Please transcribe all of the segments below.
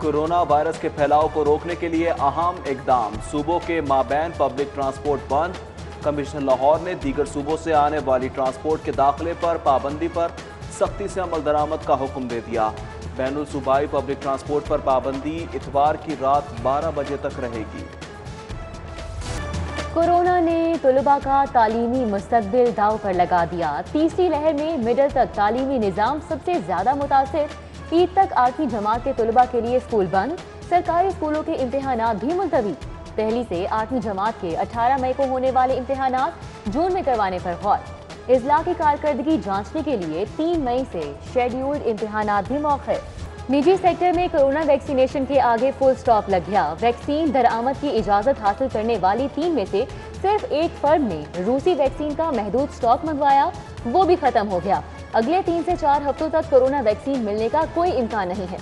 Corona virus के फैलाव को रोकने के लिए अहम इकदाम। सूबों के माबैन पब्लिक ट्रांसपोर्ट बंद। कमिश्नर लाहौर ने दीगर सूबों से आने वाली ट्रांसपोर्ट के दाखिले पर पाबंदी पर सख्ती से अमल दरामद का हुक्म दे दिया। बैनुल सूबाई पब्लिक ट्रांसपोर्ट पर पाबंदी इतवार की रात 12 बजे तक रहेगी। कोरोना ने तुलबा का तालीमी मुस्तकबिल दाव पर लगा दिया। तीसरी लहर में मिडल तक तालीमी निज़ाम सबसे ज्यादा मुतासिर। ईद तक 8वीं जमात के तुलबा के लिए स्कूल बंद। सरकारी स्कूलों के इम्तिहानात भी मुलतवी। पहली से 8वीं जमात के 18 मई को होने वाले इम्तिहानात जून में करवाने पर गौर। इजला की कारकर्दगी जांचने के लिए 3 मई से शेड्यूल्ड इम्तिहानात भी मौखर। निजी सेक्टर में कोरोना वैक्सीनेशन के आगे फुल स्टॉप लग गया। वैक्सीन दरामद की इजाजत हासिल करने वाली 3 में से सिर्फ एक फर्म ने रूसी वैक्सीन का महदूद स्टॉक मंगवाया, वो भी खत्म हो गया। अगले 3 से 4 हफ्तों तक कोरोना वैक्सीन मिलने का कोई इम्कान नहीं है।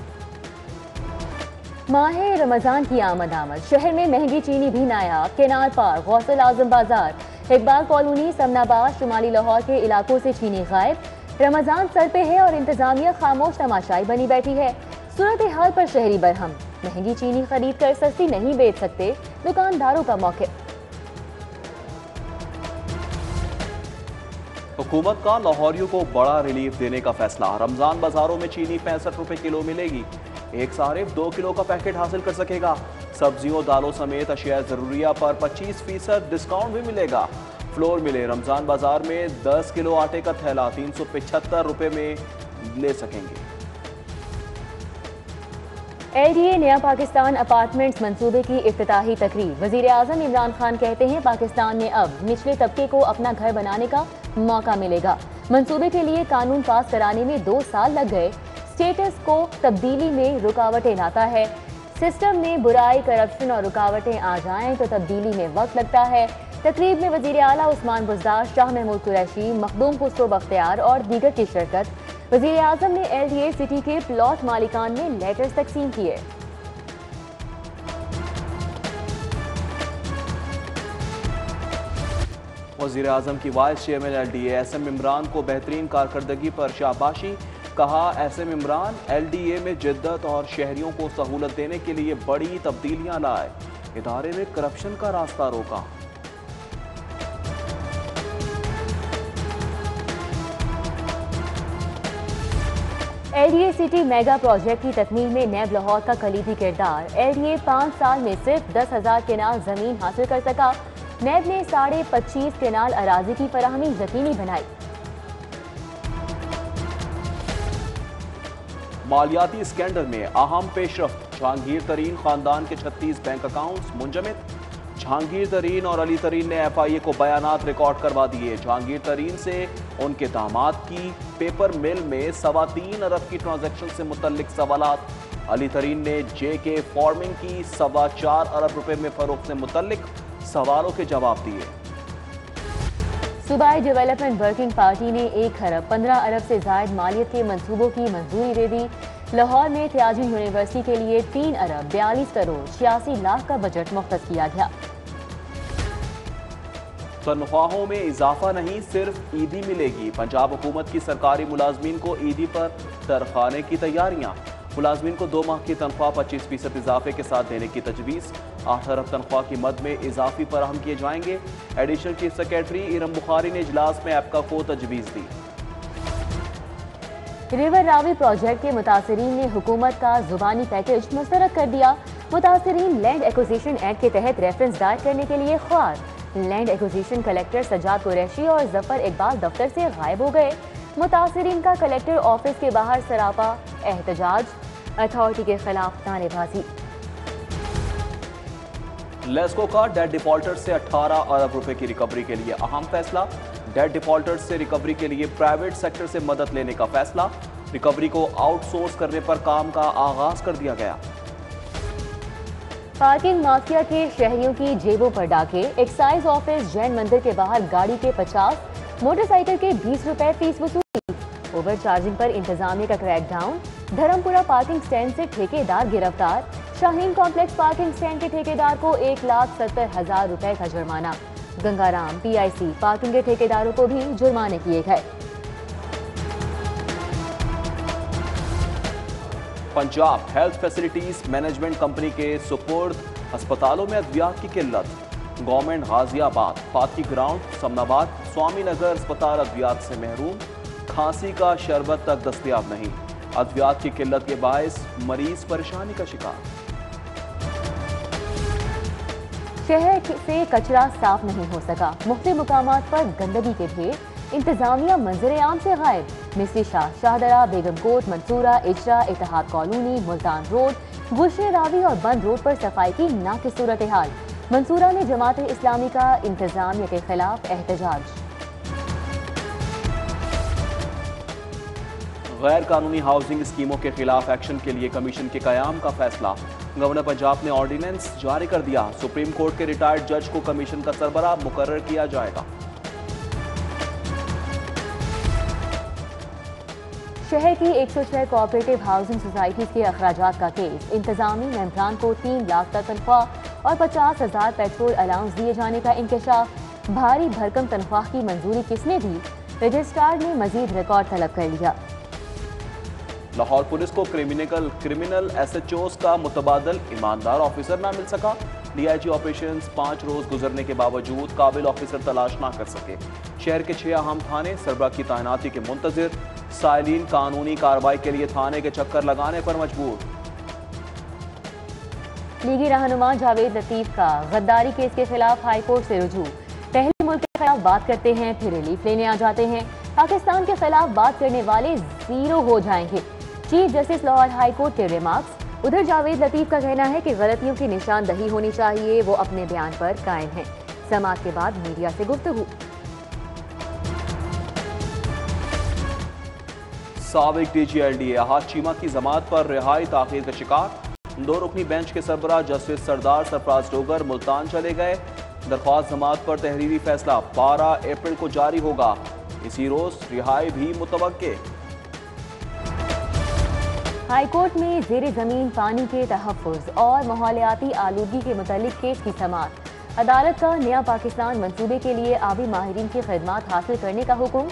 माह रमजान की आमद। शहर में महंगी चीनी भी नायाब। केनाल पार, गौसल आजम बाजार, इकबाल कॉलोनी, समनाबाद, शुमाली लाहौर के इलाकों से चीनी गायब। रमजान सर पे है और इंतजामिया खामोश तमाशाई बनी बैठी है। सूरत हाल पर शहरी बरहम। महंगी चीनी खरीद कर सस्ती नहीं बेच सकते, दुकानदारों का मौक़िफ़। हुकूमत का लाहौरियों को बड़ा रिलीफ देने का फैसला। रमजान बाजारों में चीनी 65 रुपए किलो मिलेगी। एक सारिफ 2 किलो का पैकेट हासिल कर सकेगा। सब्जियों, दालों समेत अशिया जरूरिया पर 25% डिस्काउंट भी मिलेगा। फ्लोर मिले रमजान बाजार में 10 किलो आटे का थैला 375 रुपए में ले सकेंगे। LDA नया पाकिस्तान अपार्टमेंट्स मंसूबे की इफ्तिताही तकरीब। वजीर आजम इमरान खान कहते हैं पाकिस्तान में अब निचले तबके को अपना घर बनाने का मौका मिलेगा। मंसूबे के लिए कानून पास कराने में 2 साल लग गए। स्टेटस को तब्दीली में रुकावटें लाता है। सिस्टम में बुराई, करप्शन और रुकावटें आ जाएं तो तब्दीली में वक्त लगता है। तकरीब में वजीर आला उस्मान बुज़दार, शाह महमूद कुरैशी, मखदूम खुसरो बख्तियार और दीगर की शिरकत। वजीर आजम ने LDA सिटी के प्लॉट मालिकान में लेटर्स तकसीम किए। वज़ीर आज़म की vice chairman LDA SM Imran को बेहतरीन कारकर्दगी पर शाबाशी। कहा SM इमरान LDA में जिद्दत और शहरियों को सहूलत देने के लिए बड़ी तब्दीलियां लाए। इदारे में करप्शन का रास्ता रोका। LDA सिटी मेगा प्रोजेक्ट की तकमील में नैब लाहौर का कलीदी किरदार। LDA 5 साल में सिर्फ 10,000 केनाल जमीन हासिल कर सका। नैब ने 25.5 केनाल अराजी की फराहमी यकीनी बनाई। मालियाती स्कैंडल में अहम पेशरफ्त। जहांगीर तरीन खानदान के 36 बैंक अकाउंट्स मुंजमद। जहांगीर तरीन और अली तरीन ने FIA को बयानात रिकॉर्ड करवा दिए। जहांगीर तरीन से उनके दामाद की पेपर मिल में 3.25 अरब की ट्रांजैक्शन से मुतल्लिक सवालात। अली तरीन ने JK फार्मिंग की 4.25 अरब रुपए में फरोख्त से मुतल्लिक सवालों के जवाब दिए। सूबाई डेवलपमेंट वर्किंग पार्टी ने 1 खरब 15 अरब से जायद मालियत के मंसूबों की मंजूरी दे दी। लाहौर में त्याजी यूनिवर्सिटी के लिए 3 अरब 42 करोड़ 86 लाख का बजट मुख्तस किया गया। तनख्वाहों में इजाफा नहीं, सिर्फ ईदी मिलेगी। पंजाब हुकूमत की सरकारी मुलाजमीन को ईदी पर तरखाने की तैयारियां। मुलाजमीन को 2 माह की तनख्वाह 25% इजाफे के साथ देने की तजवीज़। 8 अरब तनख्वाह की मद में इजाफी फराहम किए जाएंगे। Additional chief secretary Iram Bukhari ने इजलास में एप्का को तजवीज़ दी। रिवर रावी प्रोजेक्ट के मुतासरीन ने हुकूमत का जुबानी पैकेज मुस्तरद कर दिया। मुतासरीन लैंड एक्विजिशन एक्ट के तहत रेफरेंस दायर करने के लिए ख्वार। Land acquisition collector Sajjad Qureshi और जफर इकबाल दफ्तर से गायब हो गए। मुतासरीन का कलेक्टर ऑफिस के बाहर सरापा एहतजाज। अथॉरिटी के खिलाफ नारेबाजी। लेस्को का डेट डिफॉल्टर्स से 18 अरब रुपए की रिकवरी के लिए अहम फैसला। डेट डिफॉल्टर्स से रिकवरी के लिए प्राइवेट सेक्टर से मदद लेने का फैसला। रिकवरी को आउटसोर्स करने पर काम का आगाज कर दिया गया। पार्किंग माफिया के शहरियों की जेबों पर डाके। एक्साइज ऑफिस जैन मंदिर के बाहर गाड़ी के 50, मोटरसाइकिल के 20 रुपए फीस वसूली। ओवर चार्जिंग पर इंतजामिया का क्रैकडाउन। धर्मपुरा पार्किंग स्टैंड से ठेकेदार गिरफ्तार। शाहीन कॉम्प्लेक्स पार्किंग स्टैंड के ठेकेदार को 1,70,000 रुपए का जुर्माना। गंगाराम PIC पार्किंग के ठेकेदारों को भी जुर्माने किए गए। Punjab health facilities management company के सुपुर्द, अस्पतालों में अद्वियात की किल्लत। गवर्नमेंट गाजियाबाद, पाती ग्राउंड, समनाबाद, स्वामी नगर अस्पताल अद्वियात से महरूम। खांसी का शरबत तक दस्तयाब नहीं। अद्वियात की किल्लत के बायस मरीज परेशानी का शिकार। शहर से कचरा साफ नहीं हो सका। मुख्तलिफ मुकामात पर गंदगी के ढेर। इंतजामिया मंजर आम से गायब। मिस्री शाह, शाहदरा, बेगमकोट, मंसूरा, इजरा, इत्तेहाद कॉलोनी, मुल्तान रोड, गुलशन रावी और बंद रोड पर सफाई की नाकिस सूरत हाल। मंसूरा में जमात इस्लामी का इंतजामिया के खिलाफ एहतजाज। गैर कानूनी हाउसिंग स्कीमों के खिलाफ एक्शन के लिए कमीशन के कयाम का फैसला। गवर्नर पंजाब ने ऑर्डिनेंस जारी कर दिया। सुप्रीम कोर्ट के रिटायर्ड जज को कमीशन का सरबराह मुकर्रर किया जाएगा। शहर की 106 कोऑपरेटिव हाउसिंग सोसाइटीज के अखराजात का केस। इंतजामी मेंबरान को 3 लाख तक तनख्वाह और 50,000 पेट्रोल अलाउंस दिए जाने का इंकशाफ। भारी भरकम तनख्वाह की मंजूरी किसने दी? रजिस्ट्रार ने मजीद रिकॉर्ड तलब कर लिया। लाहौर पुलिस को क्रिमिनल SHOs का मुतबादल ईमानदार ऑफिसर ना मिल सका। DIG ऑपरेशंस 5 रोज गुजरने के बावजूद काबिल ऑफिसर तलाश ना कर सके। शहर के 6 अहम थाने सरबराह की तैनाती के मुंतजिर। साइलिन कानूनी कार्रवाई के लिए थाने के चक्कर लगाने पर मजबूर। लीगी रहनुमा जावेद लतीफ का गद्दारी केस के खिलाफ हाईकोर्ट से रुजू। पहले मुल्क के खिलाफ बात करते हैं, फिर रिलीफ लेने आ जाते हैं। पाकिस्तान के खिलाफ बात करने वाले जीरो हो जाएंगे। चीफ जस्टिस लाहौर हाईकोर्ट के रिमार्क्स। उधर जावेद लतीफ का कहना है कि गलतियों की निशानदही होनी चाहिए। वो अपने बयान पर कायम हैं। समाअत के बाद मीडिया से गुफ्तगू। साबिक DG LDA अहाद चीमा की जमात पर रिहाई ताखीर का शिकार। 2 रुकनी बेंच के सरबराह जस्टिस सरदार सरफराज डोगर मुल्तान चले गए। दरख्वास्त जमात पर तहरीरी फैसला 12 अप्रैल को जारी होगा। इसी रोज रिहाई भी मुतवक्के। हाईकोर्ट में जेर जमीन पानी के तहफ़्फ़ुज़ और माहौलियाती आलूगी के मुतालिक केस की समाअत। अदालत का नया पाकिस्तान मंसूबे के लिए आबी माहिरीन की खिदमात हासिल करने का हुक्म।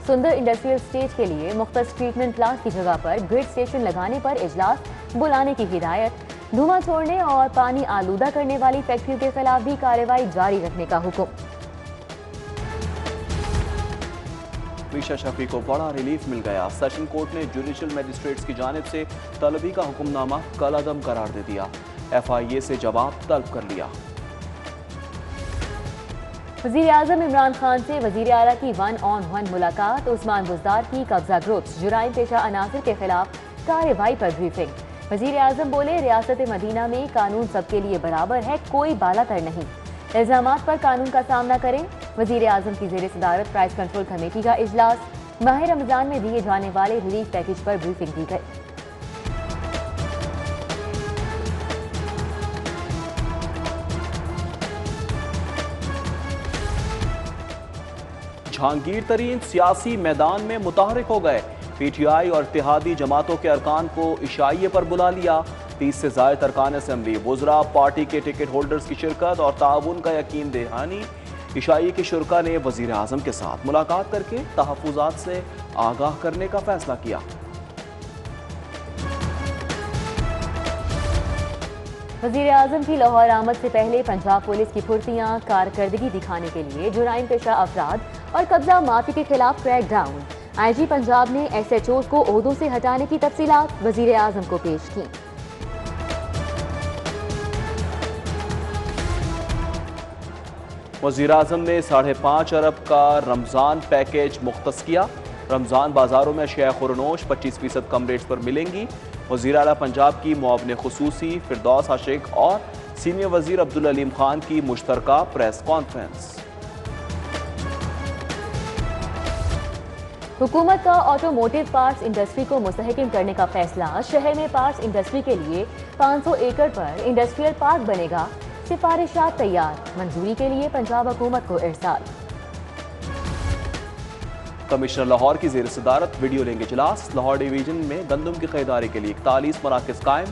सुंदर इंडस्ट्रियल स्टेट के लिए मुख्तस ट्रीटमेंट प्लांट की जगह पर ग्रिड स्टेशन लगाने पर इजलास बुलाने की हिदायत। धुआं छोड़ने और पानी आलूदा करने वाली फैक्ट्रियों के खिलाफ भी कार्रवाई जारी रखने का हुक्म। मीशा शफी को बड़ा रिलीफ मिल गया। सेशन कोर्ट ने जुडिशल मजिस्ट्रेट्स की जानिब से तलबी का हुक्मनामा कलअदम करार दे दिया। FIA से जवाब तलब कर लिया। वज़ीर आज़म इमरान खान से वज़ीर आला की 1-on-1 मुलाकात। उस्मान बुज़दार की कब्जा ग्रुप्स जुराइम पेशा अनासर के खिलाफ कार्रवाई पर ब्रीफिंग। वज़ीर आज़म बोले, रियासत मदीना में कानून सबके लिए बराबर है, कोई बालातर नहीं। इल्जामात पर कानून का सामना करें। वज़ीर आज़म की ज़ेर सदारत प्राइस कंट्रोल कमेटी का इजलास। माह रमज़ान में दिए जाने वाले रिलीफ पैकेज पर ब्रीफिंग की गई। जहांगीर तरीन सियासी मैदान में मुतहरिक हो गए। PTI और इत्तेहादी जमातों के अरकान को इशाइये पर बुला लिया। 30 से ज़ायद अरकान असम्बली, वुज़रा, पार्टी के टिकट होल्डर्स की शिरकत और ताउन का यकीन दहानी। इशाइये के शुरका ने वज़ीर आज़म के साथ मुलाकात करके तहफ़्फ़ुज़ात से आगाह करने का फैसला किया। वज़ीर आज़म की लाहौर आमद से पहले पंजाब पुलिस की फुर्तियाँ कारकर्दगी दिखाने के लिए जुराइम पेशा अफराद और कब्जा माफी के खिलाफ क्रैक डाउन। IG पंजाब ने SHOs को ओहदों से हटाने की तफसीलात वज़ीर आज़म को पेश की। वज़ीर आज़म ने 5.5 अरब का रमज़ान पैकेज मुख्तस किया। रमज़ान बाजारों में अशिया खुरनोश 25% कम रेट्स पर मिलेंगी। वज़ीर आला पंजाब की मुआविन खुसूसी फिरदौस आशिक और सीनियर वज़ीर अब्दुल अलीम खान की मुश्तरका प्रेस कॉन्फ्रेंस। हुकूमत का ऑटोमोटिव पार्ट्स इंडस्ट्री को मुस्तहकम करने का फैसला। शहर में पार्ट्स इंडस्ट्री के लिए 500 एकड़ पर इंडस्ट्रियल पार्क बनेगा। सिफारिशात तैयार, मंजूरी के लिए पंजाब हुकूमत को इरसाल। कमिश्नर लाहौर की ज़ेर सदारत वीडियो लिंक इजलास। लाहौर डिवीजन में गंदम की खरीदारी के लिए 41 मराकज़ कायम।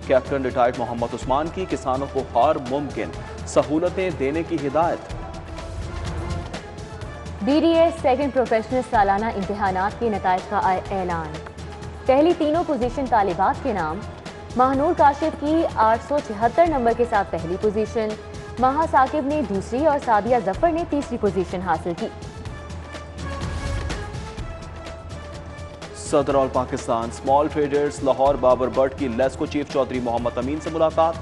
कैप्टन रिटायर्ड मोहम्मद उस्मान की किसानों को हर मुमकिन सहूलतें देने की हिदायत। BDS सेकंड प्रोफेशनल सालाना इम्तिहानात के नताइज का ऐलान। पहली तीनों पोजीशन तालिबात के नाम। महानूर काशिफ की 876 नंबर के साथ पहली पोजीशन, महा साकिब ने दूसरी और सादिया जफर ने तीसरी पोजीशन हासिल की। सदर all Pakistan small traders Lahore Babar Butt की लेस्को चीफ चौधरी मोहम्मद अमीन से मुलाकात,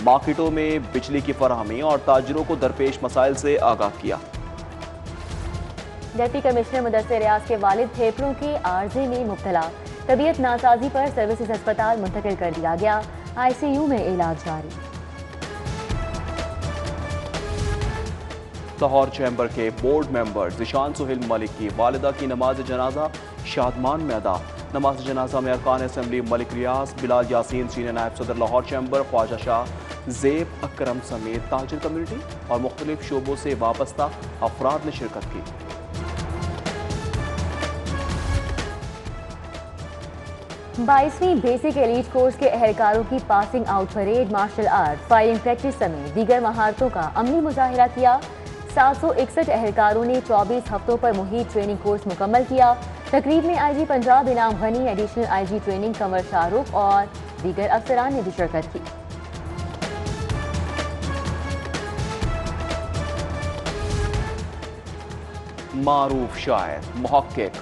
मार्केटों में बिजली की फराहमी और ताजिरों को दरपेश मसाइल से आगाह किया। डिप्टी कमिश्नर मुदस्सिर रियाज के वालिद फेफड़ों के आर्जे में मुब्तला, तबीयत नासाजी पर सर्विसेज अस्पताल मुंतकिल कर दिया गया, ICU में इलाज जारी। लाहौर चैम्बर के बोर्ड मेंबर जिशान सुहेल मलिक की वालिदा की नमाज जनाजा शादमान में अदा। नमाज जनाजा में अरकान असम्बली मलिक रियाज, बिलाल यासीन, सीनियर नायब सदर लाहौर चैम्बर, ख्वाजा शाह, ज़ेब अकरम समेत ताजिर कम्युनिटी और मुख्तलिफ शोबों से वाबस्ता अफराद ने शिरकत की। 22वीं बेसिक एलीट कोर्स के अहलकारों की passing out parade, martial art, firing practice समेत दीगर महारतों का अमली मुजाहिरा किया। 761 अहलकारों ने 24 हफ्तों पर मुहित ट्रेनिंग कोर्स मुकम्मल किया। तकरीब में IG पंजाब इनाम गनी, एडिशनल IG ट्रेनिंग कमर शाहरुख और दीगर अफसरान ने भी शिरकत की। मारूफ शायर, मुहक्किक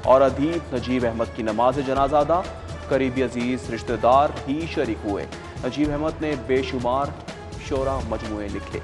और अदीब नजीब अहमद की नमाज जनाजा अदा, करीबी अजीज रिश्तेदार ही शरीक हुए। नजीब अहमद ने बेशुमार शोरा मजमूए लिखे।